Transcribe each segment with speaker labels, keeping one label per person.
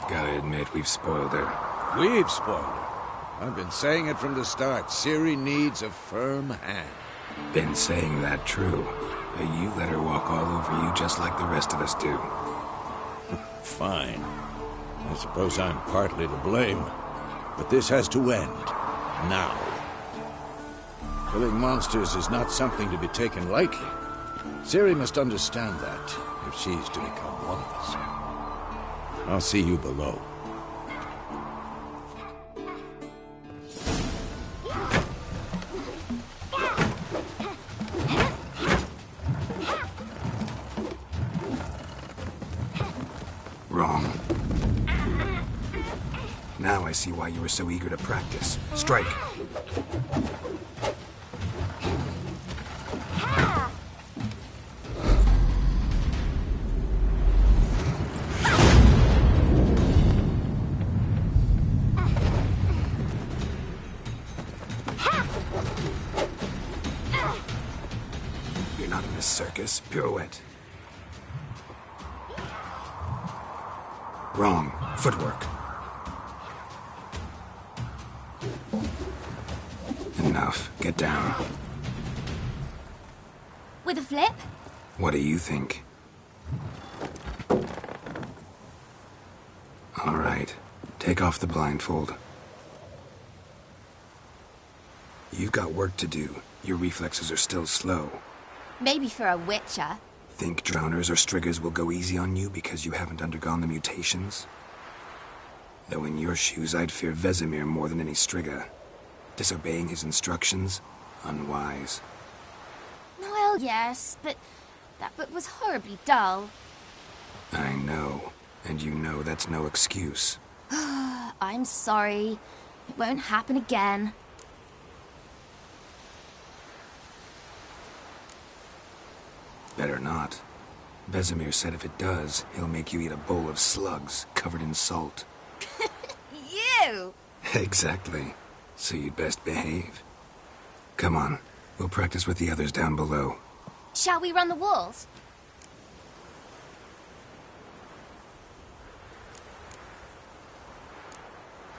Speaker 1: Gotta admit, we've spoiled her.
Speaker 2: We've spoiled her. I've been saying it from the start. Ciri needs a firm hand.
Speaker 1: Been saying that true. But you let her walk all over you just like the rest of us do.
Speaker 2: Fine. I suppose I'm partly to blame. But this has to end. Now. Killing monsters is not something to be taken lightly. Ciri must understand that, if she's to become one of us. I'll see you below.
Speaker 1: Wrong. Now I see why you were so eager to practice. Strike! You're not in a circus. Pirouette. Wrong. Footwork. Enough. Get down.
Speaker 3: With a flip?
Speaker 1: What do you think? All right. Take off the blindfold. You've got work to do. Your reflexes are still slow.
Speaker 3: Maybe for a witcher.
Speaker 1: Think drowners or striggers will go easy on you because you haven't undergone the mutations? Though in your shoes, I'd fear Vesemir more than any strigger. Disobeying his instructions? Unwise.
Speaker 3: Well, yes, but that book was horribly dull.
Speaker 1: I know. And you know that's no excuse.
Speaker 3: I'm sorry. It won't happen again.
Speaker 1: Better not. Vesemir said if it does, he'll make you eat a bowl of slugs covered in salt.
Speaker 3: You!
Speaker 1: Exactly. So you'd best behave. Come on. We'll practice with the others down below.
Speaker 3: Shall we run the walls?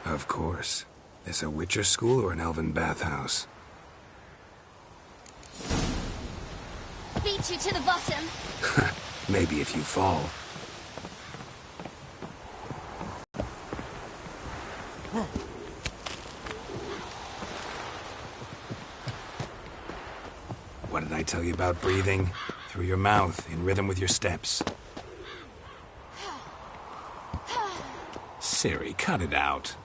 Speaker 1: Of course. This a Witcher school or an elven bathhouse?
Speaker 3: Beat you to the bottom.
Speaker 1: Maybe if you fall. What did I tell you about breathing? Through your mouth, in rhythm with your steps. Ciri, cut it out.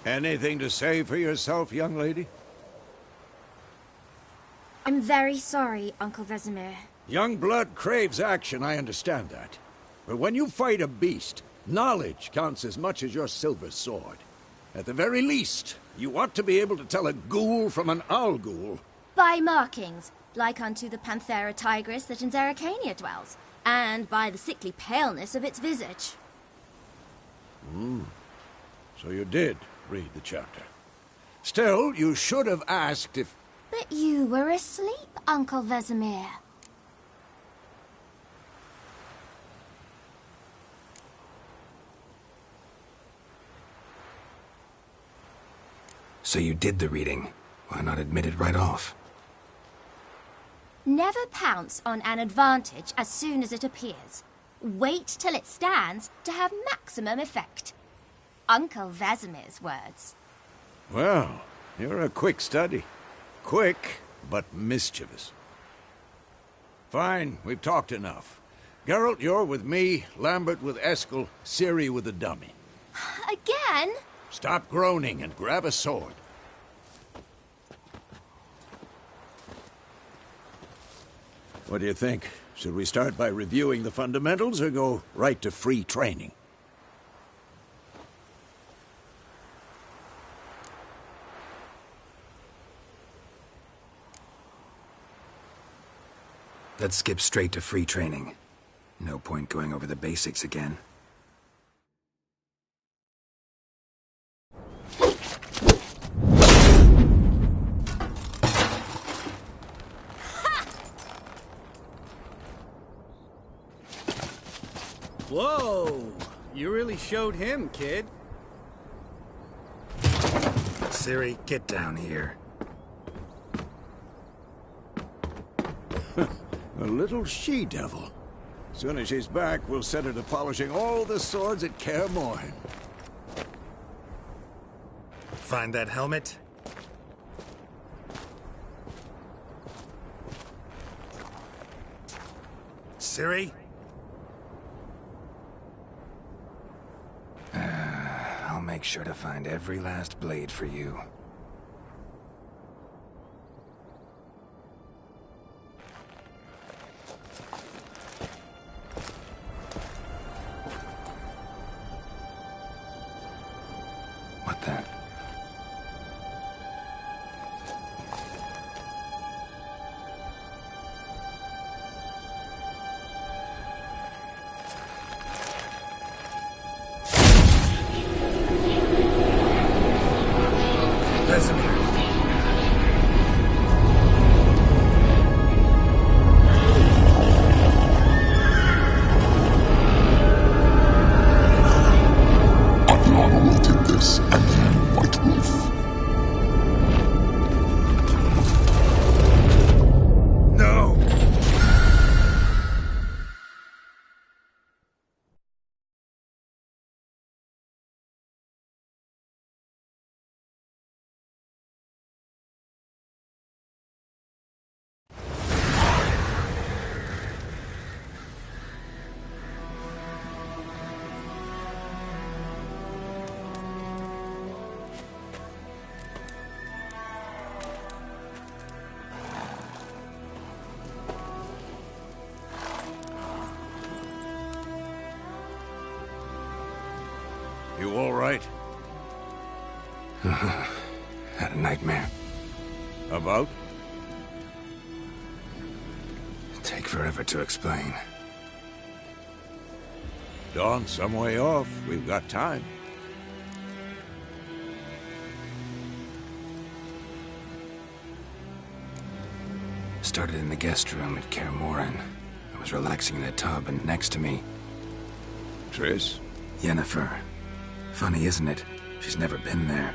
Speaker 2: Anything to say for yourself, young lady?
Speaker 3: I'm very sorry, Uncle Vesemir.
Speaker 2: Young blood craves action, I understand that. But when you fight a beast, knowledge counts as much as your silver sword. At the very least, you ought to be able to tell a ghoul from an owl ghoul.
Speaker 3: By markings, like unto the Panthera tigris that in Zerrikania dwells, and by the sickly paleness of its visage.
Speaker 2: So you did read the chapter. Still, you should have asked if...
Speaker 3: But you were asleep, Uncle Vesemir.
Speaker 1: So you did the reading. Why not admit it right off?
Speaker 3: Never pounce on an advantage as soon as it appears. Wait till it stands to have maximum effect. Uncle Vesemir's words.
Speaker 2: Well, You're a quick study. Quick, but mischievous. Fine, we've talked enough. Geralt, you're with me, Lambert with Eskel, Ciri with the dummy.
Speaker 3: Again?
Speaker 2: Stop groaning and grab a sword. What do you think? Should we start by reviewing the fundamentals or go right to free training?
Speaker 1: Let's skip straight to free training. No point going over the basics again.
Speaker 4: Whoa! You really showed him, kid.
Speaker 1: Ciri, get down here.
Speaker 2: A little she-devil. Soon as she's back, we'll set her to polishing all the swords at Kaer Morhen.
Speaker 1: Find that helmet? Ciri? I'll make sure to find every last blade for you. What the? Vesemir.
Speaker 5: Athlana will take this, and you, White Wolf.
Speaker 1: No!
Speaker 2: You all right?
Speaker 1: Had a nightmare.
Speaker 2: About?
Speaker 1: Take forever to explain.
Speaker 2: Dawn's some way off. We've got time.
Speaker 1: Started in the guest room at Kaer Morhen. I was relaxing in a tub, and next to me,
Speaker 2: Triss?
Speaker 1: Yennefer. Funny, isn't it? She's never been there.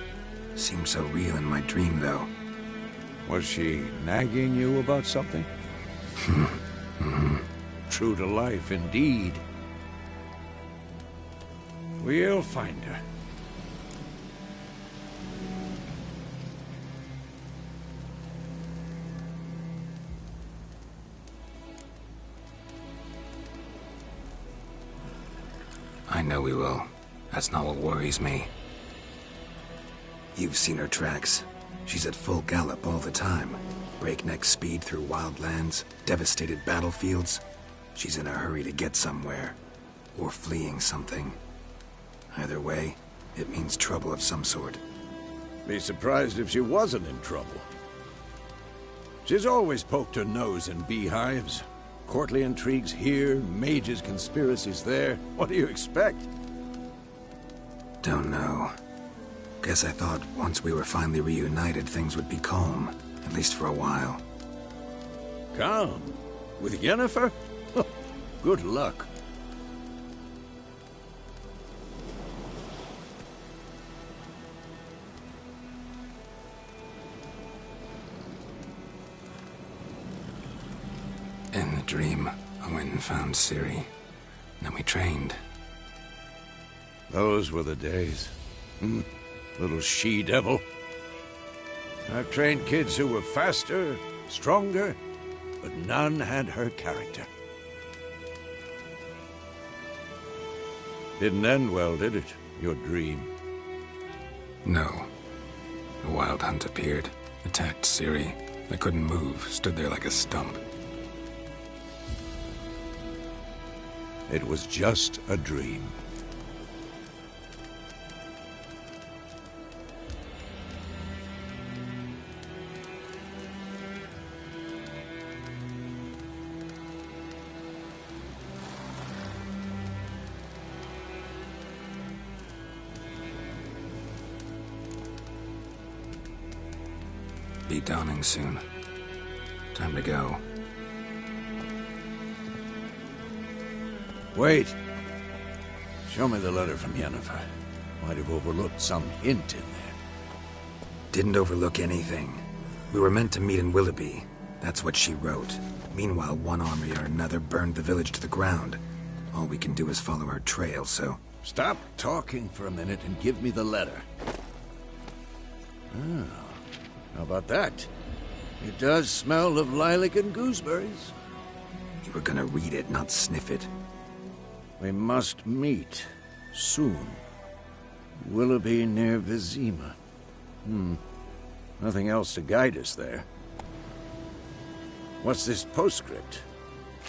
Speaker 1: Seemed so real in my dream, though.
Speaker 2: Was she nagging you about something? True to life, indeed. We'll find her.
Speaker 1: I know we will. That's not what worries me. You've seen her tracks. She's at full gallop all the time. Breakneck speed through wild lands, devastated battlefields. She's in a hurry to get somewhere. Or fleeing something. Either way, it means trouble of some sort.
Speaker 2: Be surprised if she wasn't in trouble. She's always poked her nose in beehives. Courtly intrigues here, mages' conspiracies there. What do you expect?
Speaker 1: Don't know. Guess I thought once we were finally reunited, things would be calm. At least for a while.
Speaker 2: Calm? With Yennefer? Good luck.
Speaker 1: In the dream, I went and found Ciri. Then we trained.
Speaker 2: Those were the days. Little she-devil. I've trained kids who were faster, stronger, but none had her character. Didn't end well, did it? Your dream?
Speaker 1: No. A wild hunt appeared, attacked Ciri. I couldn't move, stood there like a stump.
Speaker 2: It was just a dream.
Speaker 1: Be dawning soon. Time to go.
Speaker 2: Wait. Show me the letter from Yennefer. Might have overlooked some hint in there.
Speaker 1: Didn't overlook anything. We were meant to meet in Willoughby. That's what she wrote. Meanwhile, one army or another burned the village to the ground. All we can do is follow her trail, so...
Speaker 2: Stop talking for a minute and give me the letter. Ah, how about that? It does smell of lilac and gooseberries.
Speaker 1: You were gonna read it, not sniff it.
Speaker 2: We must meet. Soon. Willoughby near Vizima. Nothing else to guide us there. What's this postscript?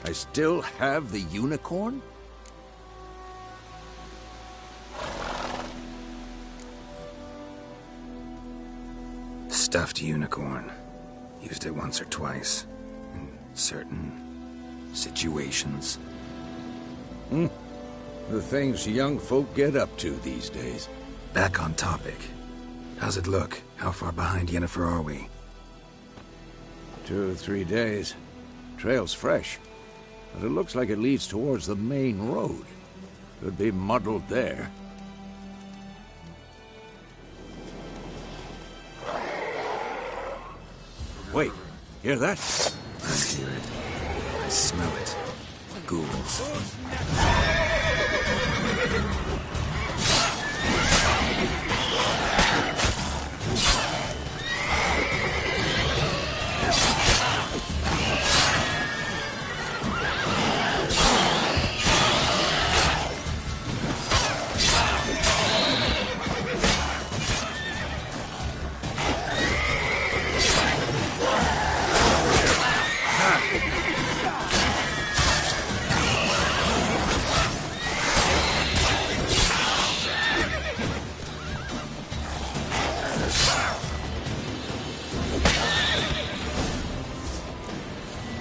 Speaker 2: I still have the unicorn?
Speaker 1: Stuffed unicorn. Used it once or twice. In certain... situations.
Speaker 2: The things young folk get up to these days.
Speaker 1: Back on topic. How's it look? How far behind Yennefer are we?
Speaker 2: 2 or 3 days. Trail's fresh. But it looks like it leads towards the main road. Could be muddled there. Wait, hear that?
Speaker 1: I hear it. I smell it. Ghouls.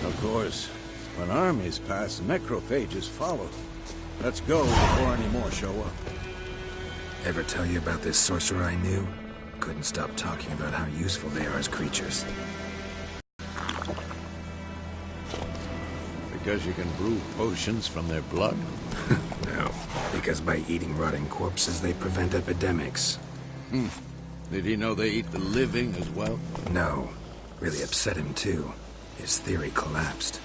Speaker 2: Of course, when armies pass, necrophages follow. Let's go before any more show up.
Speaker 1: Ever tell you about this sorcerer I knew? Couldn't stop talking about how useful they are as creatures.
Speaker 2: Because you can brew potions from their blood?
Speaker 1: No, because by eating rotting corpses, they prevent epidemics.
Speaker 2: Did he know they eat the living as well?
Speaker 1: No. Really upset him, too. His theory collapsed.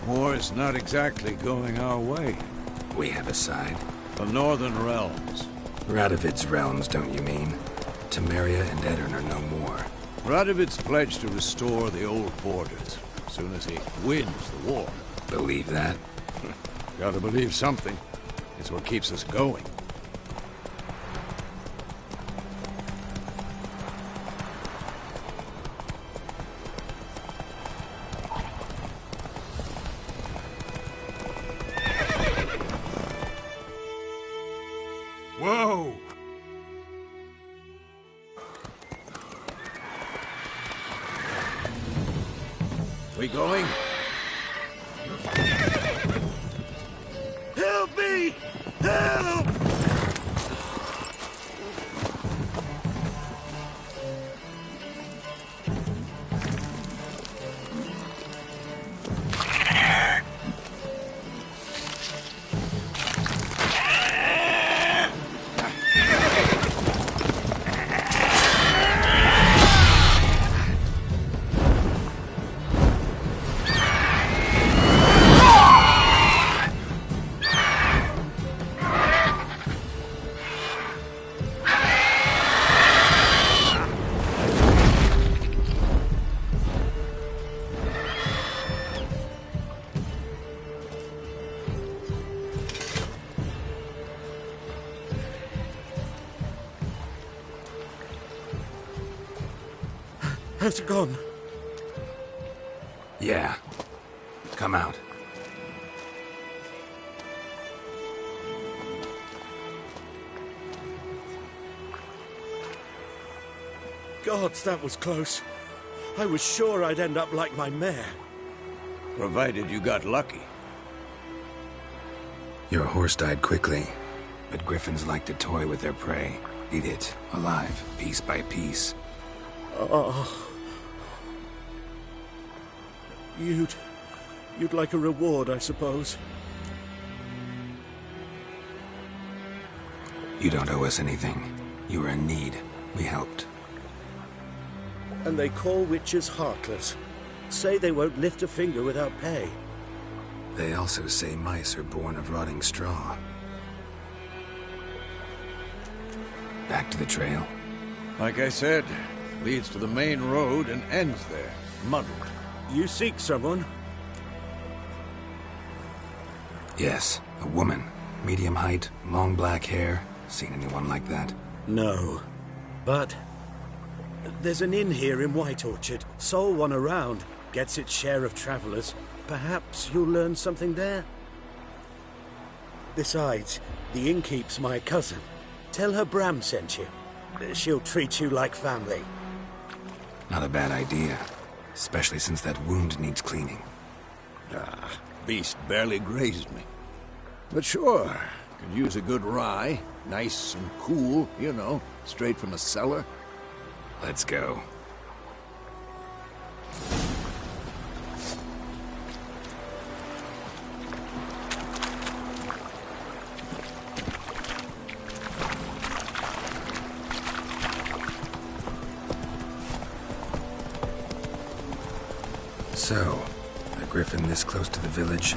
Speaker 2: War's not exactly going our way.
Speaker 1: We have a side.
Speaker 2: The Northern Realms.
Speaker 1: Radovid's realms, don't you mean? Temeria and Edirn are no more.
Speaker 2: Radovid's pledged to restore the old borders as soon as he wins the war.
Speaker 1: Believe that?
Speaker 2: Gotta believe something. It's what keeps us going. Whoa! We going? Help me! Help!
Speaker 6: How's it gone?
Speaker 1: Yeah. Come out.
Speaker 6: Gods, that was close. I was sure I'd end up like my mare.
Speaker 2: Provided you got lucky.
Speaker 1: Your horse died quickly, but griffins like to toy with their prey. Eat it, alive, piece by piece.
Speaker 6: Oh. You'd like a reward, I suppose.
Speaker 1: You don't owe us anything. You were in need. We helped.
Speaker 6: And they call witches heartless. Say they won't lift a finger without pay.
Speaker 1: They also say mice are born of rotting straw. Back to the trail?
Speaker 2: Like I said, leads to the main road and ends there, muddled.
Speaker 6: You seek someone?
Speaker 1: Yes, a woman. Medium height, long black hair. Seen anyone like that?
Speaker 6: No. But there's an inn here in White Orchard. Sole one around. Gets its share of travelers. Perhaps you'll learn something there? Besides, the innkeep's my cousin. Tell her Bram sent you. She'll treat you like family.
Speaker 1: Not a bad idea. Especially since that wound needs cleaning.
Speaker 2: Beast barely grazed me. But sure, could use a good rye. Nice and cool, you know, straight from a cellar.
Speaker 1: Let's go. So, a griffin this close to the village?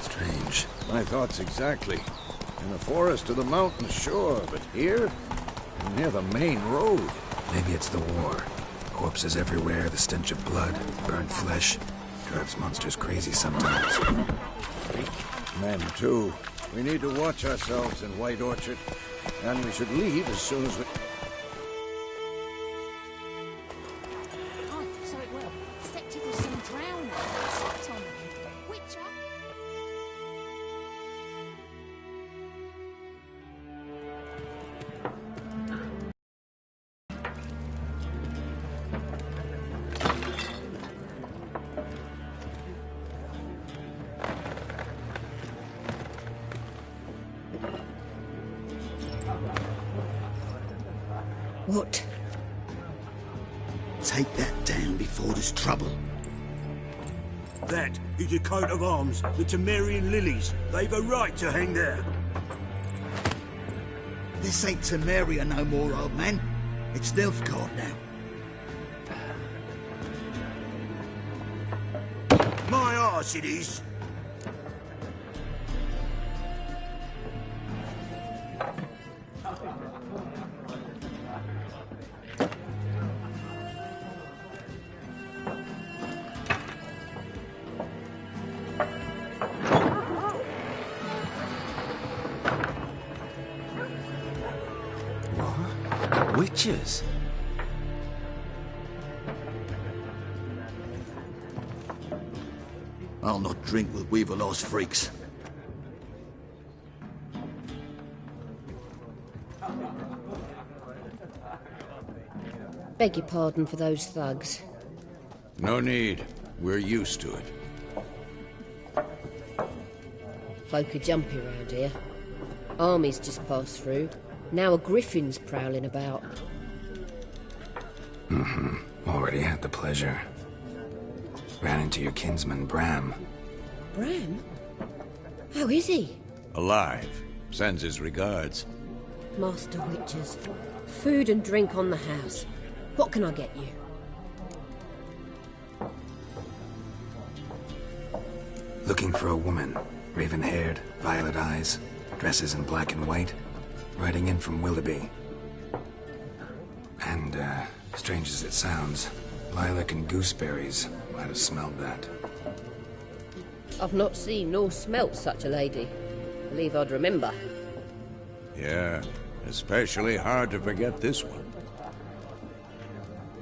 Speaker 1: Strange.
Speaker 2: My thoughts exactly. In the forest or the mountains, sure, but here? Near the main road.
Speaker 1: Maybe it's the war. Corpses everywhere, the stench of blood, burnt flesh. Drives monsters crazy sometimes.
Speaker 2: Men, too. We need to watch ourselves in White Orchard. And we should leave as soon as we...
Speaker 3: Oh, so it will. Set with some drowning. Sat on them. Witcher?
Speaker 7: What?
Speaker 8: Take that down before there's trouble.
Speaker 6: That is a coat of arms, the Temerian lilies. They've a right to hang there.
Speaker 8: This ain't Temeria no more, old man. It's Nilfgaard now.
Speaker 6: My arse it is.
Speaker 1: Witches?
Speaker 8: I'll not drink with Weaverlaw's freaks.
Speaker 7: Beg your pardon for those thugs.
Speaker 2: No need. We're used to it.
Speaker 7: Folk are jumpy around here. Armies just passed through. Now a griffin's prowling about.
Speaker 1: Already had the pleasure. Ran into your kinsman, Bram.
Speaker 7: Bram? How is he?
Speaker 2: Alive. Sends his regards.
Speaker 7: Master Witchers. Food and drink on the house. What can I get you?
Speaker 1: Looking for a woman. Raven-haired, violet eyes, dresses in black and white. Riding in from Willoughby. And, strange as it sounds, lilac and gooseberries might have smelled that.
Speaker 7: I've not seen nor smelt such a lady. Believe I'd remember.
Speaker 2: Yeah, especially hard to forget this one.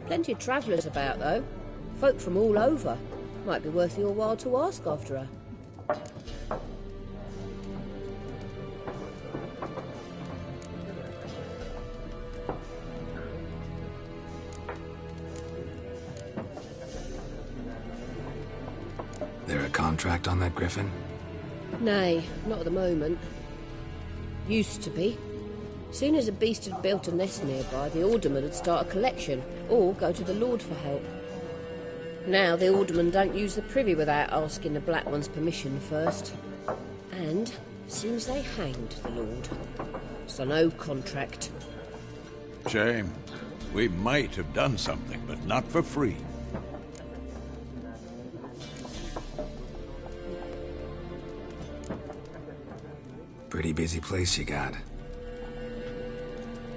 Speaker 7: Plenty of travellers about, though. Folk from all over. Might be worth your while to ask after her.
Speaker 1: There a contract on that griffin?
Speaker 7: Nay, not at the moment. Used to be. Soon as a beast had built a nest nearby, the alderman would start a collection, or go to the Lord for help. Now the alderman don't use the privy without asking the Black One's permission first. And seems they hanged the Lord. So no contract.
Speaker 2: Shame. We might have done something, but not for free.
Speaker 1: Pretty busy place you got.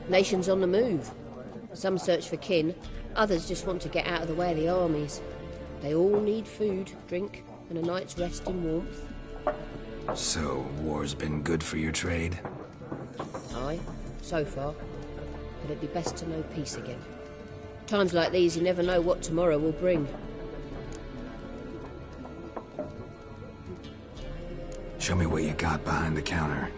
Speaker 7: Nations on the move. Some search for kin, others just want to get out of the way of the armies. They all need food, drink, and a night's rest in warmth.
Speaker 1: So, war's been good for your trade?
Speaker 7: Aye, so far. But it'd be best to know peace again. Times like these, you never know what tomorrow will bring.
Speaker 1: Show me what you got behind the counter.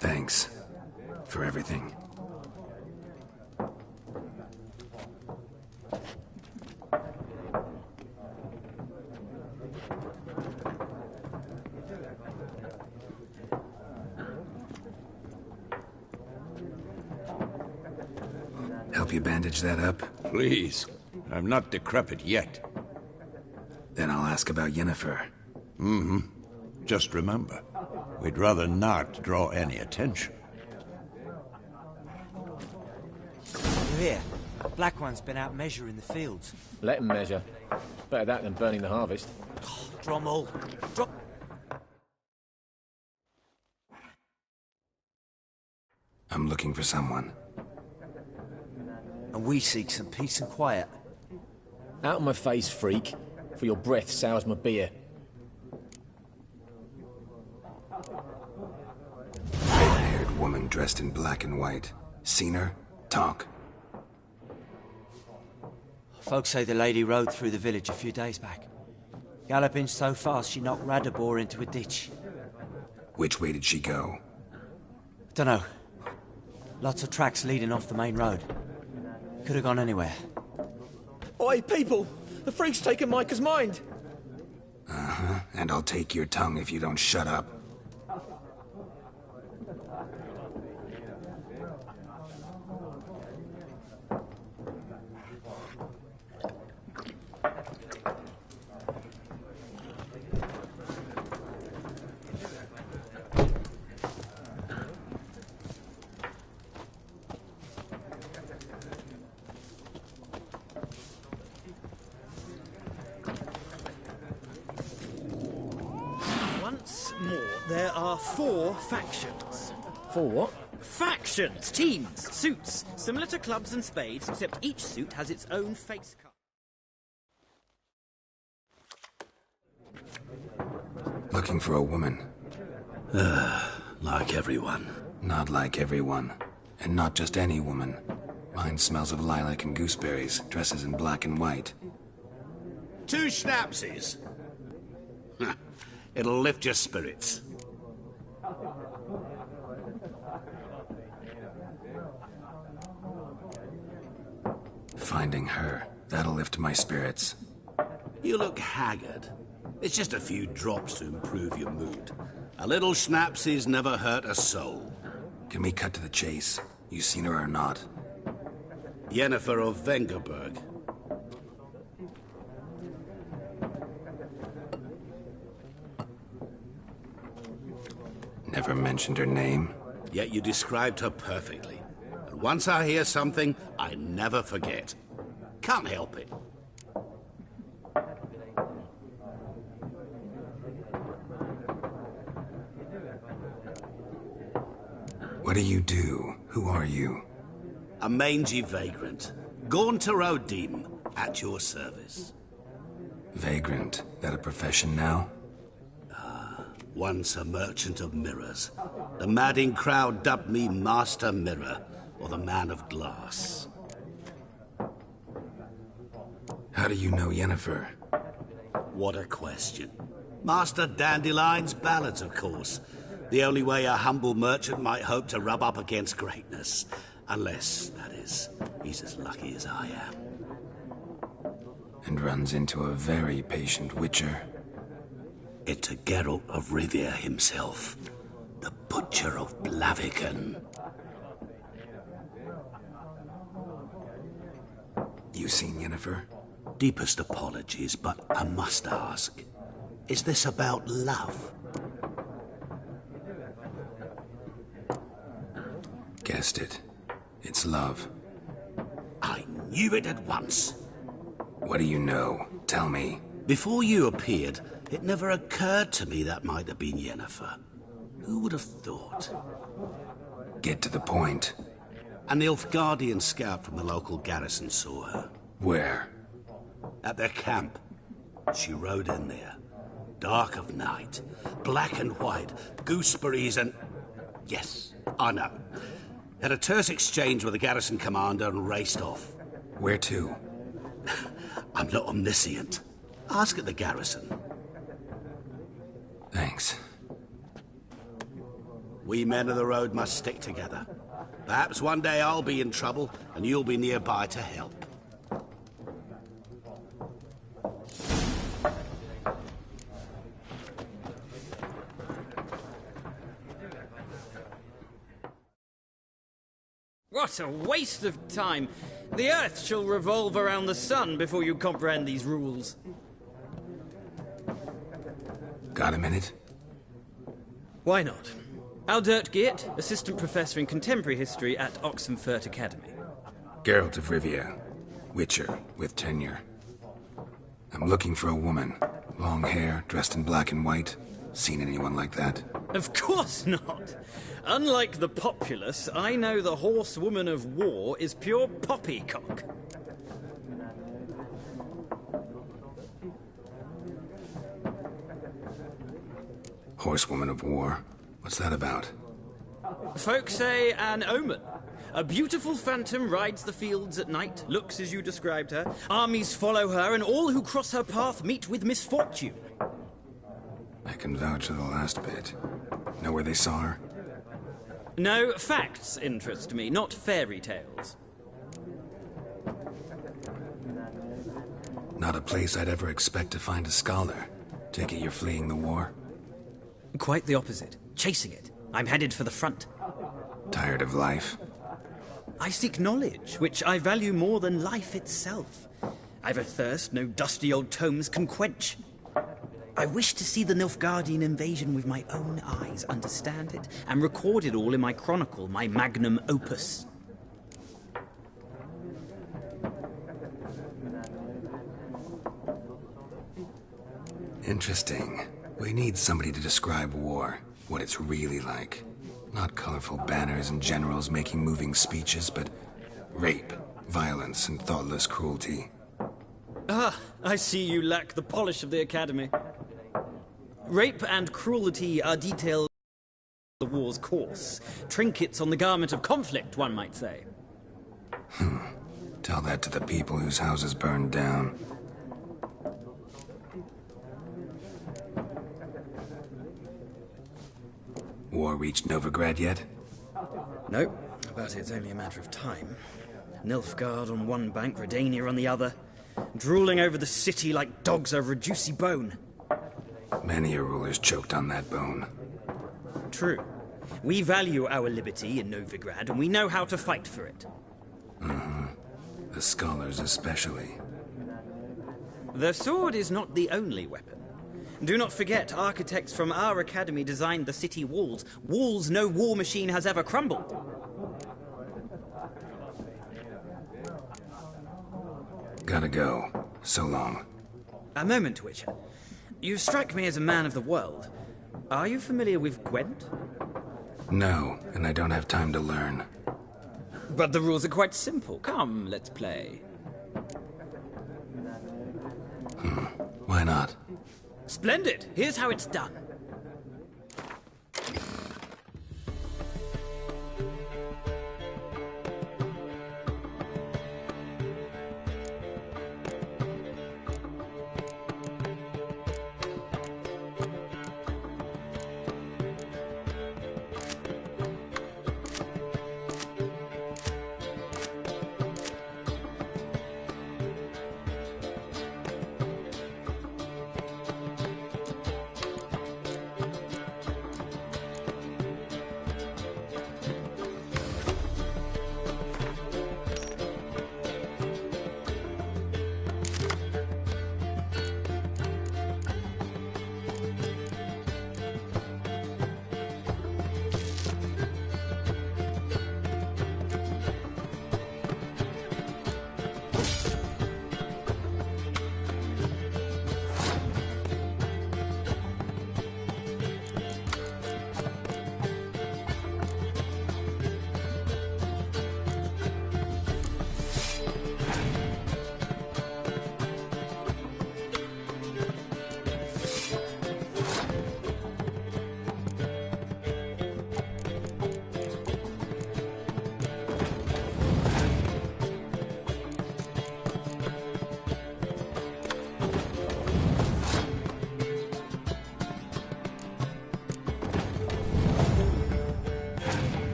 Speaker 1: Thanks for everything. Help you bandage that up?
Speaker 2: Please. I'm not decrepit yet.
Speaker 1: Then I'll ask about Yennefer.
Speaker 2: Mm-hmm. Just remember, we'd rather not draw any attention.
Speaker 9: You hear? Black One's been out measuring the fields.
Speaker 10: Let him measure. Better that than burning the harvest.
Speaker 9: Oh, Drommel.
Speaker 1: I'm looking for someone.
Speaker 9: And we seek some peace and quiet.
Speaker 10: Out of my face, freak. For your breath sours my beer.
Speaker 1: Red-haired woman dressed in black and white. Seen her? Talk.
Speaker 9: Folks say the lady rode through the village a few days back. Galloping so fast she knocked Radabor into a ditch.
Speaker 1: Which way did she go?
Speaker 9: Dunno. Lots of tracks leading off the main road. Could have gone anywhere.
Speaker 10: Oi, people! The freak's taken Micah's mind!
Speaker 1: Uh-huh, and I'll take your tongue if you don't shut up.
Speaker 6: There are 4 factions.
Speaker 10: 4 what?
Speaker 11: Factions! Teams! Suits! Similar to clubs and spades, except each suit has its own face cut.
Speaker 1: Looking for a woman.
Speaker 6: Like everyone.
Speaker 1: Not like everyone. And not just any woman. Mine smells of lilac and gooseberries, dresses in black and white.
Speaker 11: 2 schnapsies. It'll lift your spirits.
Speaker 1: Finding her, that'll lift my spirits.
Speaker 11: You look haggard. It's just a few drops to improve your mood. A little schnapsies never hurt a soul.
Speaker 1: Can we cut to the chase? You seen her or not?
Speaker 11: Yennefer of Vengerberg.
Speaker 1: Never mentioned her name.
Speaker 11: Yet you described her perfectly. And once I hear something, I never forget. Can't help it.
Speaker 1: What do you do? Who are you?
Speaker 11: A mangy vagrant. Gaunter O'Deem, at your service.
Speaker 1: Vagrant? That a profession now?
Speaker 11: Once a merchant of mirrors. The madding crowd dubbed me Master Mirror, or the Man of Glass.
Speaker 1: How do you know Yennefer?
Speaker 11: What a question. Master Dandelion's ballads, of course. The only way a humble merchant might hope to rub up against greatness. Unless, that is, he's as lucky as I am.
Speaker 1: And runs into a very patient witcher.
Speaker 11: It's a Geralt of Rivia himself. The Butcher of Blaviken.
Speaker 1: You seen Yennefer?
Speaker 11: Deepest apologies, but I must ask. Is this about love?
Speaker 1: Guessed it. It's love.
Speaker 11: I knew it at once.
Speaker 1: What do you know? Tell me.
Speaker 11: Before you appeared, it never occurred to me that might have been Yennefer. Who would have thought?
Speaker 1: Get to the point.
Speaker 11: An Nilfgaardian scout from the local garrison saw her.
Speaker 1: Where?
Speaker 11: At their camp. She rode in there. Dark of night. Black and white. Gooseberries and... Yes, I know. Had a terse exchange with the garrison commander and raced off.
Speaker 1: Where to?
Speaker 11: I'm not omniscient. Ask at the garrison.
Speaker 1: Thanks.
Speaker 11: We men of the road must stick together. Perhaps one day I'll be in trouble and you'll be nearby to help.
Speaker 4: What a waste of time! The Earth shall revolve around the sun before you comprehend these rules.
Speaker 1: Got a minute?
Speaker 4: Why not? Aldert Geert, Assistant Professor in Contemporary History at Oxenfurt Academy.
Speaker 1: Geralt of Rivia. Witcher, with tenure. I'm looking for a woman. Long hair, dressed in black and white. Seen anyone like that?
Speaker 4: Of course not! Unlike the populace, I know the horsewoman of war is pure poppycock.
Speaker 1: Horsewoman of war? What's that about?
Speaker 4: Folk say an omen. A beautiful phantom rides the fields at night, looks as you described her. Armies follow her, and all who cross her path meet with misfortune.
Speaker 1: I can vouch for the last bit. Know where they saw her?
Speaker 4: No, facts interest me, not fairy tales.
Speaker 1: Not a place I'd ever expect to find a scholar. Take it you're fleeing the war?
Speaker 4: Quite the opposite. Chasing it. I'm headed for the front.
Speaker 1: Tired of life?
Speaker 4: I seek knowledge, which I value more than life itself. I've a thirst no dusty old tomes can quench. I wish to see the Nilfgaardian invasion with my own eyes, understand it, and record it all in my chronicle, my magnum opus.
Speaker 1: Interesting. We need somebody to describe war, what it's really like. Not colorful banners and generals making moving speeches, but rape, violence, and thoughtless cruelty.
Speaker 4: Ah, I see you lack the polish of the Academy. Rape and cruelty are detailed in the war's course. Trinkets on the garment of conflict, one might say.
Speaker 1: Tell that to the people whose houses burned down. War reached Novigrad yet?
Speaker 4: No, but it's only a matter of time. Nilfgaard on one bank, Redania on the other, drooling over the city like dogs over a juicy bone.
Speaker 1: Many a ruler's choked on that bone.
Speaker 4: True. We value our liberty in Novigrad, and we know how to fight for it.
Speaker 1: The scholars especially.
Speaker 4: The sword is not the only weapon. Do not forget, architects from our academy designed the city walls. Walls no war machine has ever crumbled.
Speaker 1: Gotta go. So long.
Speaker 4: A moment, Witcher. You strike me as a man of the world. Are you familiar with Gwent?
Speaker 1: No, and I don't have time to learn.
Speaker 4: But the rules are quite simple. Come, let's play.
Speaker 1: Why not?
Speaker 4: Splendid! Here's how it's done.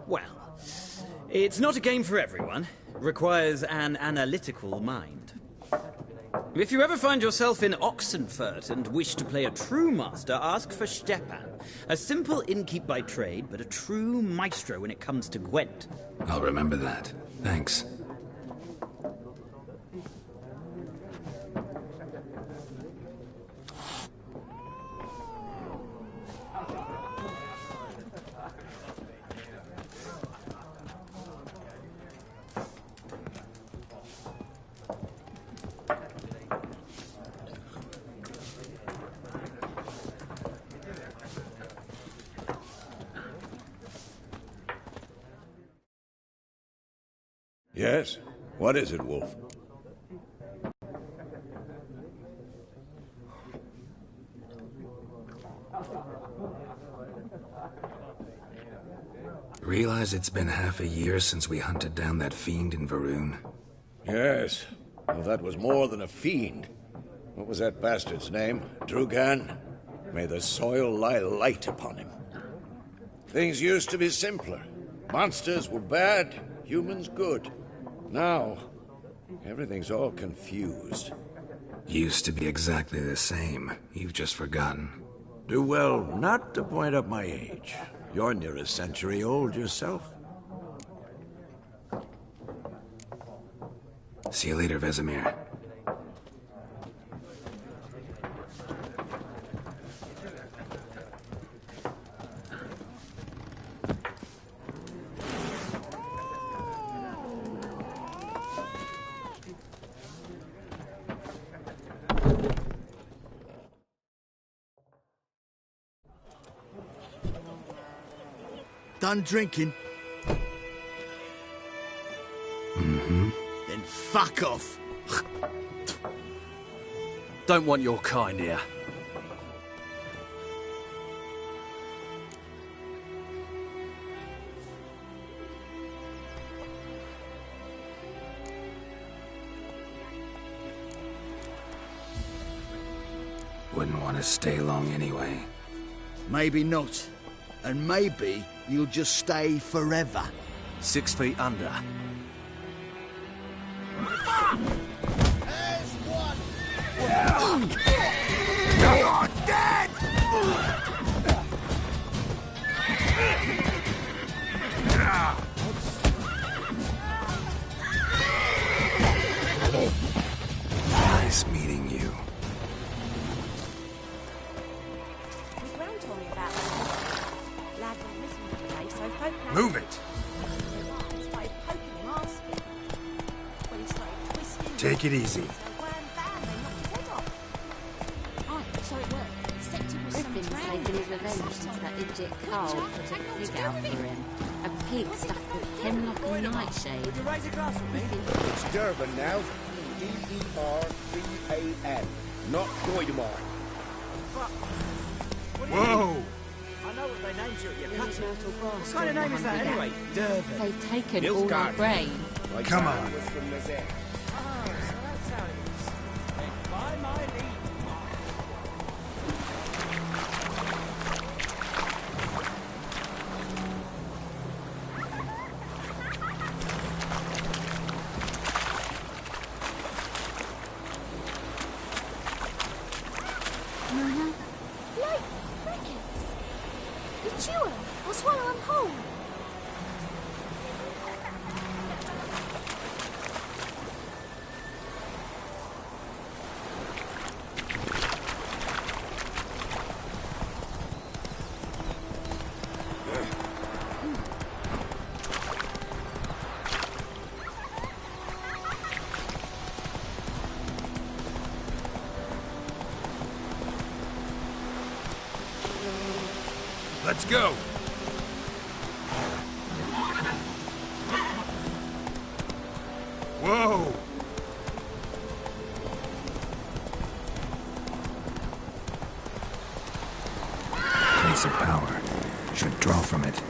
Speaker 4: Well, it's not a game for everyone. It requires an analytical mind. If you ever find yourself in Oxenfurt and wish to play a true master, ask for Stepan. A simple innkeep by trade, but a true maestro when it comes to Gwent.
Speaker 1: I'll remember that. Thanks.
Speaker 2: Yes? What is it, Wolf?
Speaker 1: Realize it's been half a year since we hunted down that fiend in Varun?
Speaker 2: Yes. Well, that was more than a fiend. What was that bastard's name? Drugan? May the soil lie light upon him. Things used to be simpler. Monsters were bad, humans good. Now, everything's all confused.
Speaker 1: Used to be exactly the same. You've just forgotten.
Speaker 2: Do well not to point up my age. You're near a century old yourself.
Speaker 1: See you later, Vesemir.
Speaker 8: Done drinking?
Speaker 1: Mm-hmm.
Speaker 8: Then fuck off.
Speaker 12: Don't want your kind here.
Speaker 1: Wouldn't want to stay long anyway.
Speaker 8: Maybe not. And maybe you'll just stay forever.
Speaker 12: 6 feet under.
Speaker 8: There's one! You're dead!
Speaker 1: Nice meeting you. Move it! Take it easy.
Speaker 13: Griffin's taken his revenge since that idiot Carl put a pig out for him. A pig stuffed with hemlock and nightshade.
Speaker 14: It's Durban now. D-E-R-B-A-N. Not Goidemar.
Speaker 1: Whoa!
Speaker 15: I know what they named you at your cutting.
Speaker 7: What
Speaker 15: kind of name is that anyway? Durban.
Speaker 13: They've taken all our grain.
Speaker 1: Come on.
Speaker 15: Oh, so that's how it is. Then by my leave.
Speaker 3: Swallow them whole.
Speaker 1: Let's go. Whoa! Place of power. Should draw from it.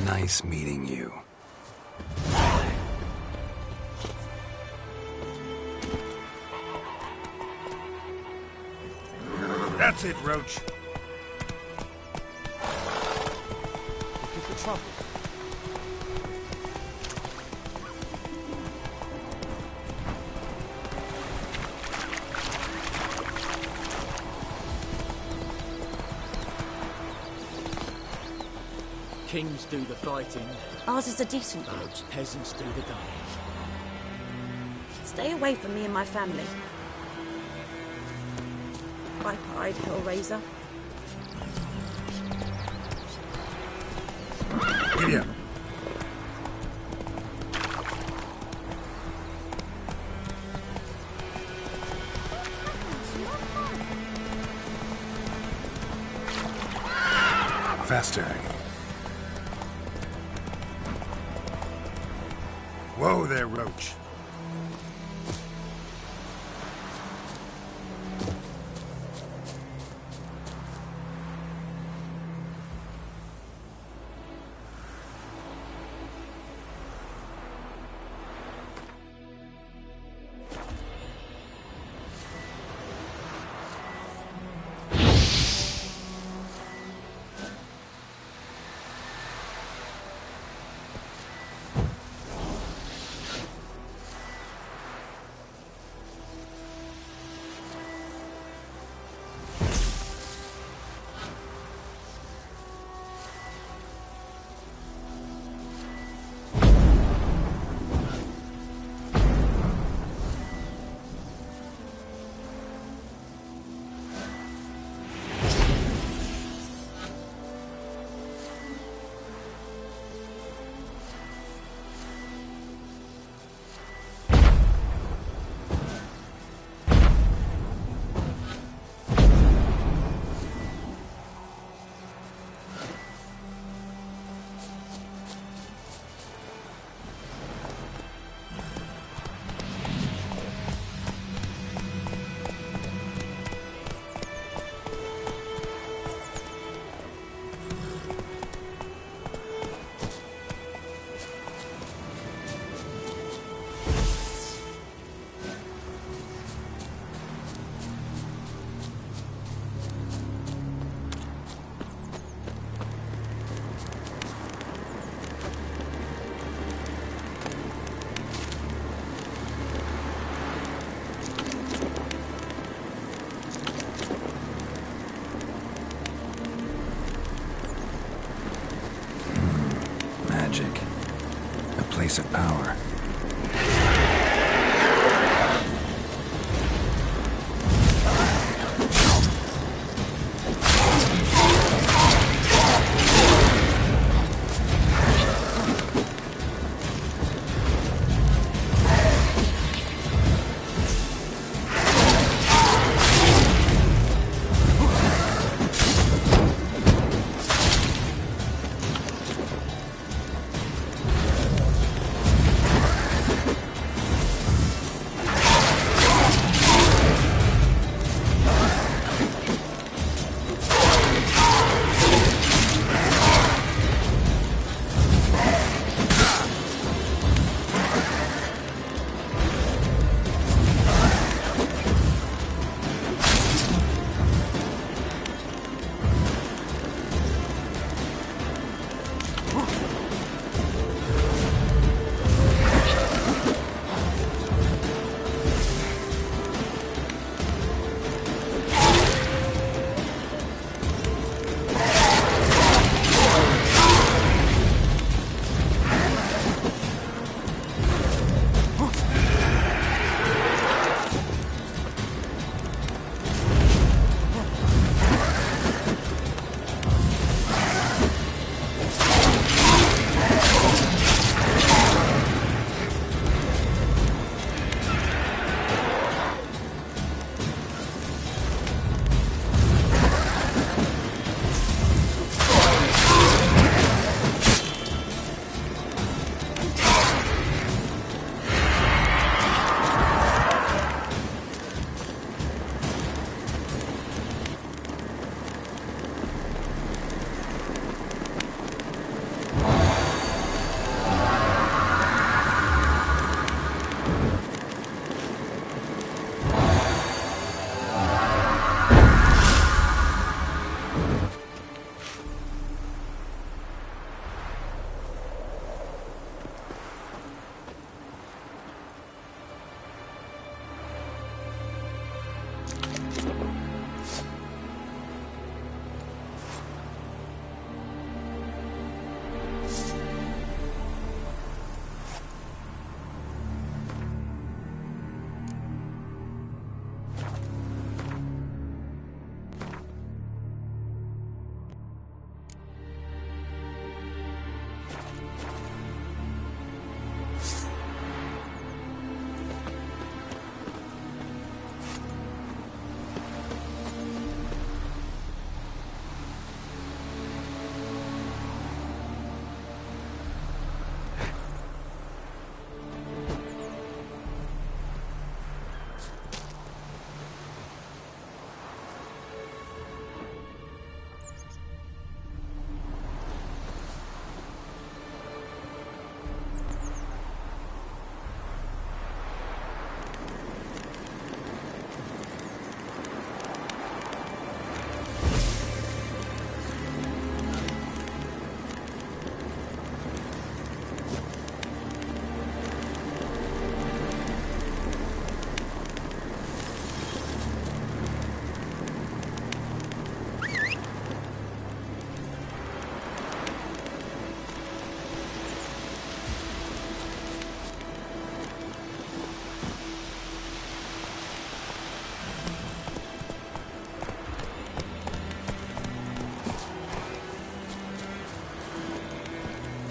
Speaker 1: Nice meeting you.
Speaker 16: That's it, Roach.
Speaker 15: Looking for trouble.
Speaker 10: Kings do the fighting.
Speaker 17: Ours is a decent village.
Speaker 10: Peasants do the dying.
Speaker 17: Stay away from me and my family. Pipe-eyed Hellraiser.
Speaker 16: Giddy up. Faster. Whoa there, Roach.
Speaker 1: Magic. A place of power.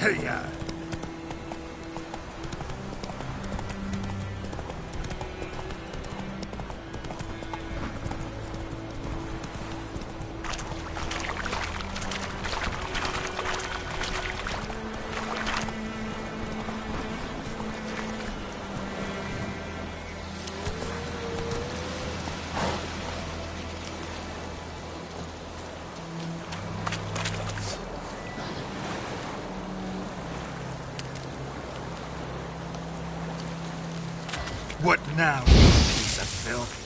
Speaker 16: Hey-ya! What now, you piece of filth?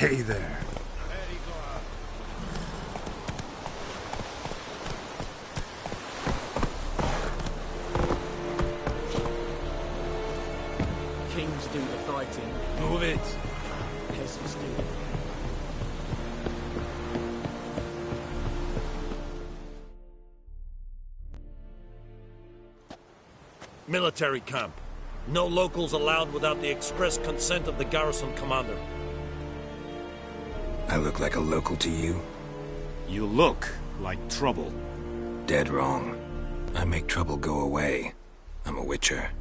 Speaker 16: Hey there.
Speaker 14: Kings do the fighting.
Speaker 12: Move it.
Speaker 14: Peasants do.
Speaker 18: Military camp. No locals allowed without the express consent of the garrison commander.
Speaker 1: I look like a local to you?
Speaker 18: You look like trouble.
Speaker 1: Dead wrong. I make trouble go away. I'm a witcher.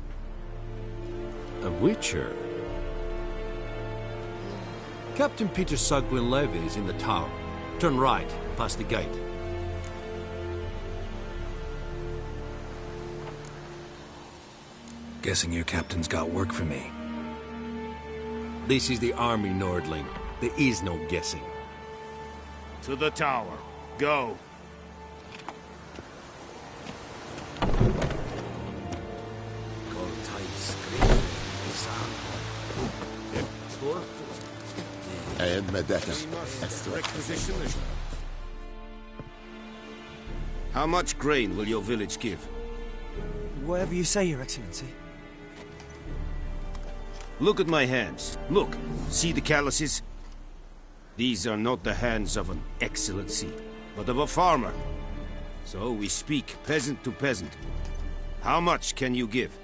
Speaker 18: A witcher? Captain Peter Sagwin Levy is in the tower. Turn right, past the gate.
Speaker 1: Guessing your captain's got work for me.
Speaker 18: This is the army, Nordling. There is no guessing.
Speaker 14: To the tower. Go.
Speaker 11: How much grain will your village give?
Speaker 9: Whatever you say, Your Excellency.
Speaker 11: Look at my hands. Look. See the calluses? These are not the hands of an excellency, but of a farmer. So we speak peasant to peasant. How much can you give?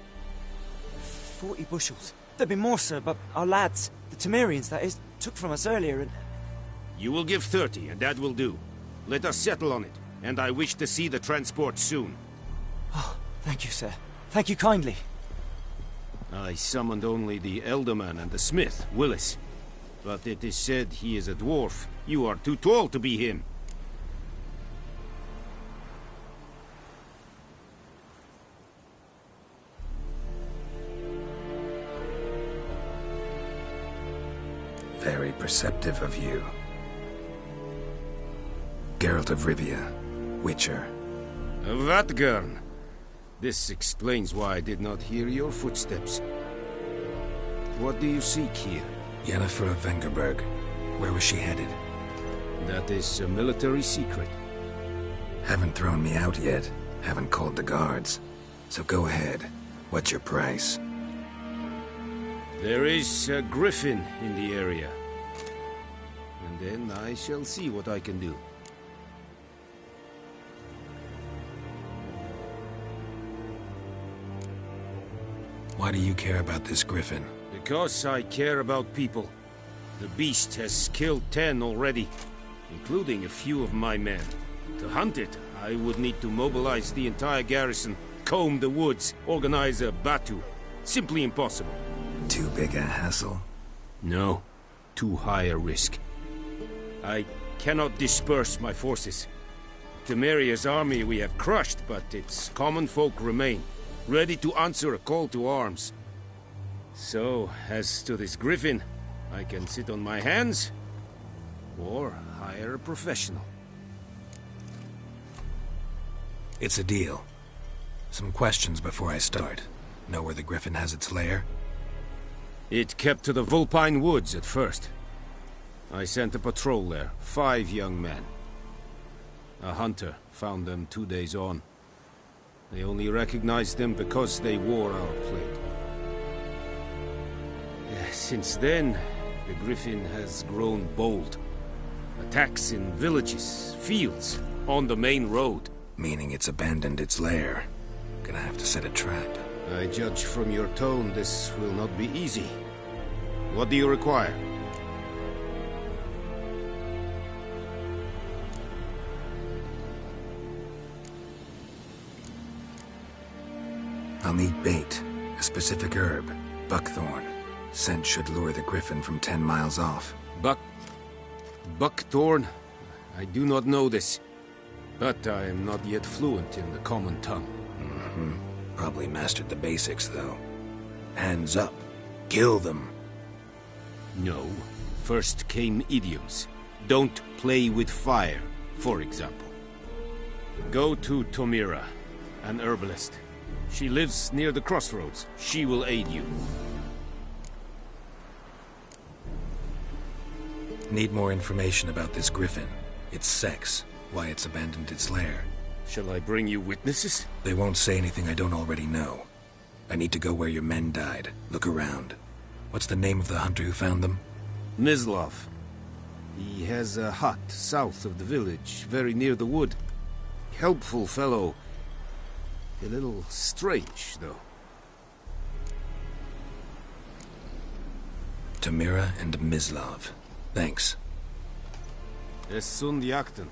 Speaker 9: 40 bushels. There'd be more, sir, but our lads, the Temerians, that is, took from us earlier and...
Speaker 11: You will give 30, and that will do. Let us settle on it, and I wish to see the transport soon.
Speaker 9: Oh, thank you, sir. Thank you kindly.
Speaker 11: I summoned only the Elderman and the smith, Willis. But it is said he is a dwarf. You are too tall to be him.
Speaker 1: Very perceptive of you. Geralt of Rivia, Witcher.
Speaker 11: Vatgern. This explains why I did not hear your footsteps. What do you seek here?
Speaker 1: Yennefer of Vengerberg. Where was she headed?
Speaker 11: That is a military secret.
Speaker 1: Haven't thrown me out yet. Haven't called the guards. So go ahead. What's your price?
Speaker 11: There is a griffin in the area.
Speaker 19: and then I shall see what I can do.
Speaker 1: Why do you care about this griffin?
Speaker 19: Because I care about people. The beast has killed 10 already, including a few of my men. To hunt it, I would need to mobilize the entire garrison, comb the woods, organize a batu. Simply impossible.
Speaker 1: Too big a hassle?
Speaker 19: No. Too high a risk. I cannot disperse my forces. Temeria's army we have crushed, but its common folk remain, ready to answer a call to arms. So, as to this griffin, I can sit on my hands, or hire a professional.
Speaker 1: It's a deal. Some questions before I start. Know where the griffin has its lair?
Speaker 19: It kept to the Vulpine Woods at first. I sent a patrol there, 5 young men. A hunter found them 2 days on. They only recognized them because they wore our plate. Since then, the griffin has grown bold. Attacks in villages, fields, on the main road.
Speaker 1: Meaning it's abandoned its lair. Gonna have to set a trap.
Speaker 19: I judge from your tone this will not be easy. What do you require?
Speaker 1: I'll need bait, a specific herb, buckthorn. Scent should lure the griffin from 10 miles off.
Speaker 19: Buckthorn? I do not know this. But I am not yet fluent in the common tongue.
Speaker 1: Probably mastered the basics, though. Hands up. Kill them.
Speaker 19: No. First came idioms. Don't play with fire, for example. Go to Tomira, an herbalist. She lives near the crossroads. She will aid you.
Speaker 1: Need more information about this griffin. Its sex, why it's abandoned its lair.
Speaker 19: Shall I bring you witnesses?
Speaker 1: They won't say anything I don't already know. I need to go where your men died. Look around. What's the name of the hunter who found them?
Speaker 19: Mislav. He has a hut south of the village, very near the wood. Helpful fellow. A little strange, though.
Speaker 1: Tamira and Mislav. Thanks.
Speaker 19: Es sunt jakten.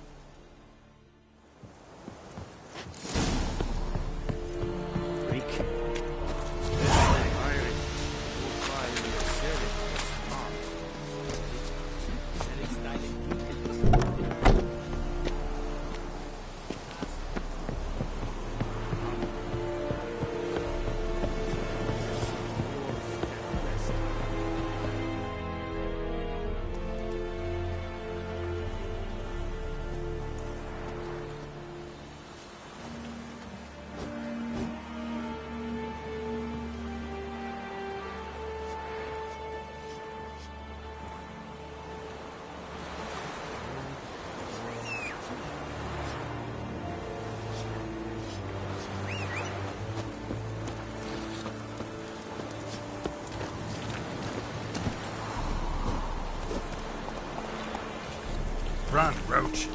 Speaker 16: Run, Roach.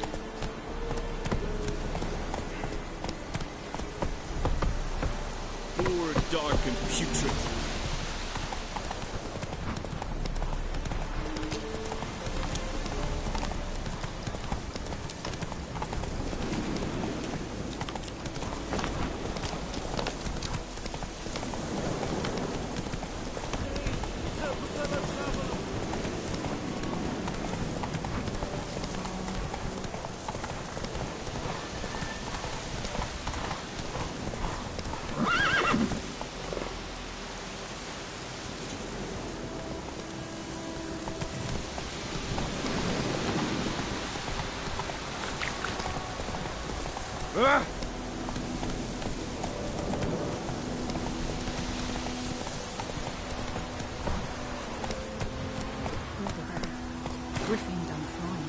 Speaker 14: More dark and putrid.
Speaker 20: Griffin done fine.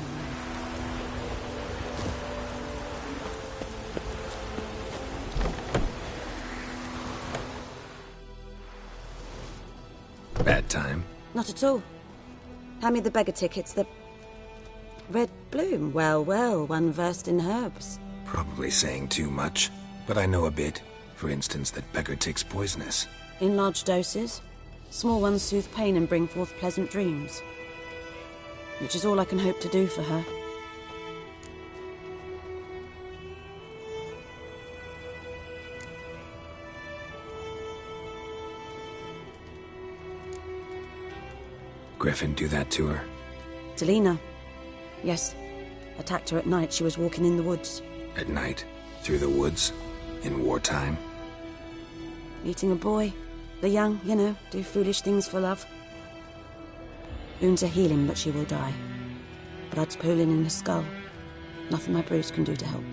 Speaker 1: Bad time?
Speaker 17: Not at all. Hand me the beggar tickets. Red bloom. Well, well, one versed in herbs.
Speaker 1: Probably saying too much, but I know a bit. For instance, that beggar tick's poisonous.
Speaker 17: In large doses. Small ones soothe pain and bring forth pleasant dreams. Which is all I can hope to do for her.
Speaker 1: Griffin do that to her?
Speaker 17: Delina. Yes. Attacked her at night. She was walking in the woods.
Speaker 1: At night? Through the woods? In wartime?
Speaker 17: Eating a boy. The young, you know, do foolish things for love. Wounds are healing, but she will die. Blood's pooling in her skull. Nothing my bruise can do to help.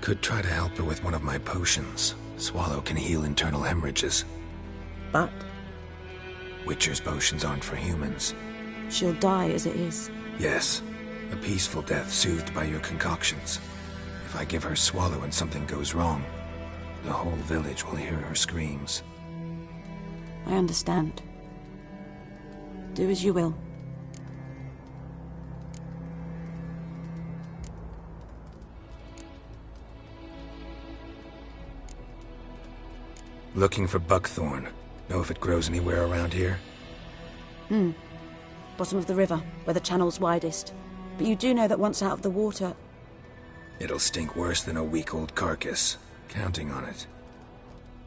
Speaker 1: Could try to help her with one of my potions. Swallow can heal internal hemorrhages.
Speaker 17: But?
Speaker 1: Witcher's potions aren't for humans.
Speaker 17: She'll die as it is.
Speaker 1: Yes. A peaceful death soothed by your concoctions. If I give her Swallow and something goes wrong, the whole village will hear her screams.
Speaker 17: I understand. Do as you will.
Speaker 1: Looking for buckthorn. Know if it grows anywhere around here?
Speaker 17: Bottom of the river, where the channel's widest. But you do know that once out of the water...
Speaker 1: It'll stink worse than a week-old carcass. Counting on it.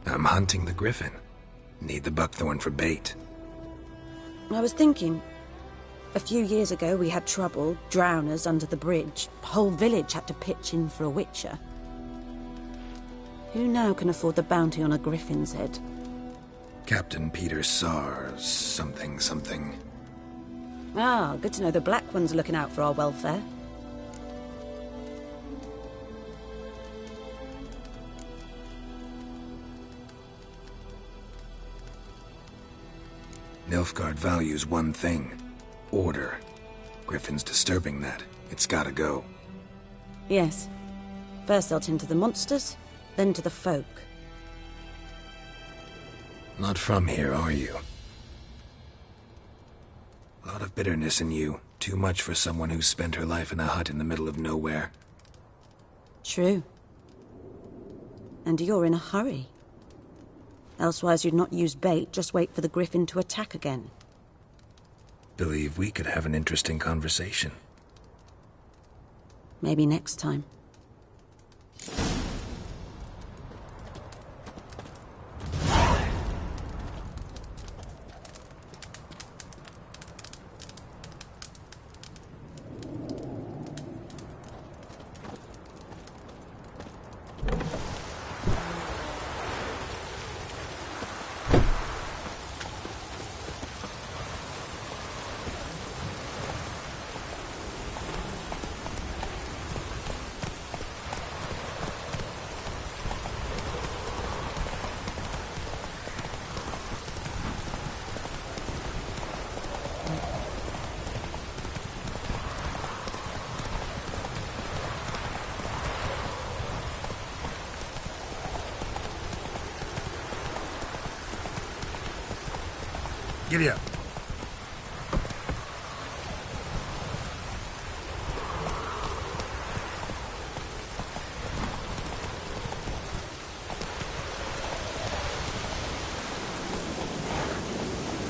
Speaker 1: I'm hunting the griffin. Need the buckthorn for bait.
Speaker 17: I was thinking... A few years ago we had trouble, drowners under the bridge. The whole village had to pitch in for a witcher. Who now can afford the bounty on a griffin's head?
Speaker 1: Captain Peter Sars, something.
Speaker 17: Ah, good to know the Black One's looking out for our welfare.
Speaker 1: Nilfgaard values one thing. Order. Griffin's disturbing that. It's gotta go.
Speaker 17: Yes. First they'll tend to the monsters, then to the folk.
Speaker 1: Not from here, are you? A lot of bitterness in you. Too much for someone who's spent her life in a hut in the middle of nowhere.
Speaker 17: True. And you're in a hurry. Elsewise you'd not use bait, just wait for the griffin to attack again.
Speaker 1: Believe we could have an interesting conversation.
Speaker 17: Maybe next time.
Speaker 16: Giddy up.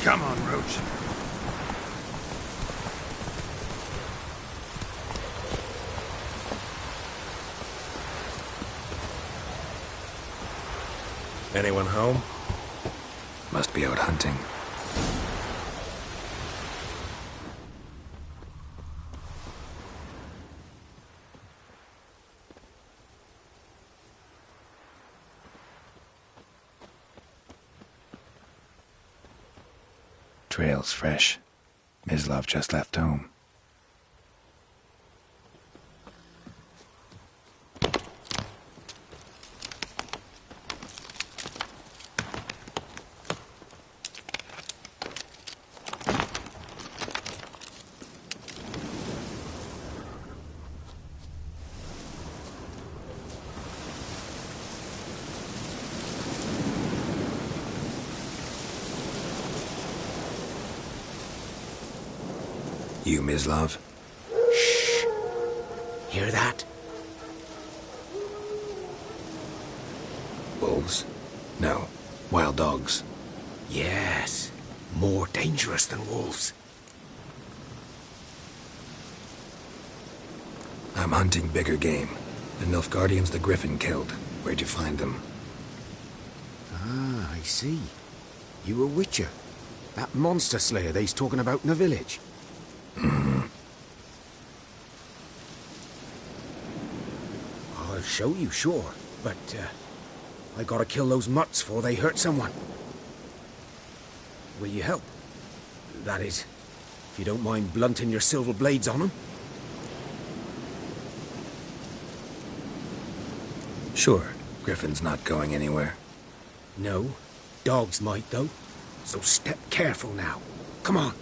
Speaker 16: Come on, Roach.
Speaker 19: Anyone home?
Speaker 1: Must be out hunting. Trail's fresh. Mislav just left home. You, Mislav?
Speaker 6: Shh. Hear that?
Speaker 1: Wolves? No. Wild dogs.
Speaker 6: Yes. More dangerous than wolves.
Speaker 1: I'm hunting bigger game. The Nilfgaardians the Griffin killed. Where'd you find them?
Speaker 20: Ah, I see. You a witcher. That monster slayer they's talking about in the village. I'll show you, sure. But, I gotta kill those mutts before they hurt someone. Will you help? That is, if you don't mind blunting your silver blades on them.
Speaker 1: Sure. Griffin's not going anywhere.
Speaker 20: No. Dogs might, though. So step careful now. Come on.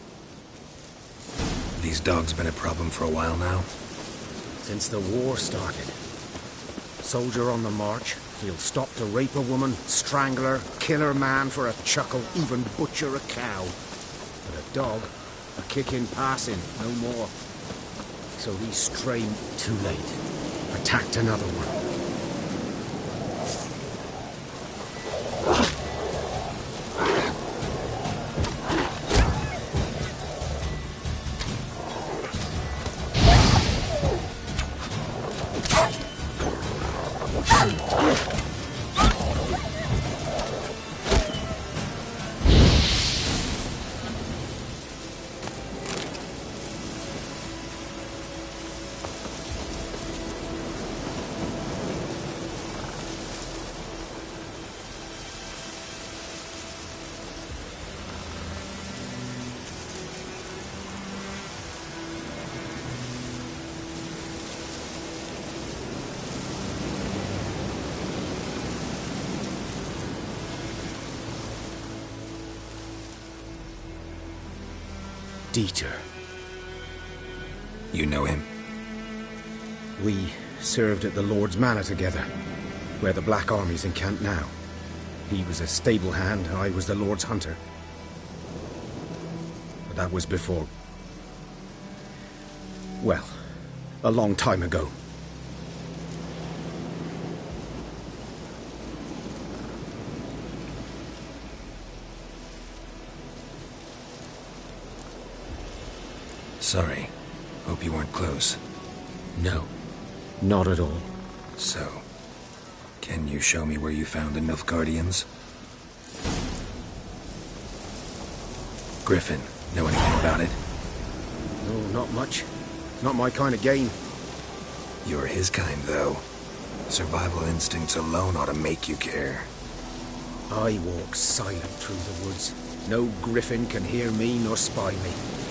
Speaker 1: These dogs been a problem for a while now?
Speaker 20: Since the war started. Soldier on the march, he'll stop to rape a woman, strangle her, kill her man for a chuckle, even butcher a cow. But a dog, a kick in passing, no more. So these stray... Too late. Attacked another one. Dieter.
Speaker 1: You know him?
Speaker 20: We served at the Lord's Manor together, where the Black Army's encamped now. He was a stable hand, I was the Lord's hunter. But that was before... well, a long time ago.
Speaker 1: Sorry. Hope you weren't close.
Speaker 20: No, not at all.
Speaker 1: So, can you show me where you found the Nilfgaardians? Griffin, know anything about it?
Speaker 20: No, not much. Not my kind of game.
Speaker 1: You're his kind, though. Survival instincts alone ought to make you care.
Speaker 20: I walk silent through the woods. No griffin can hear me nor spy me.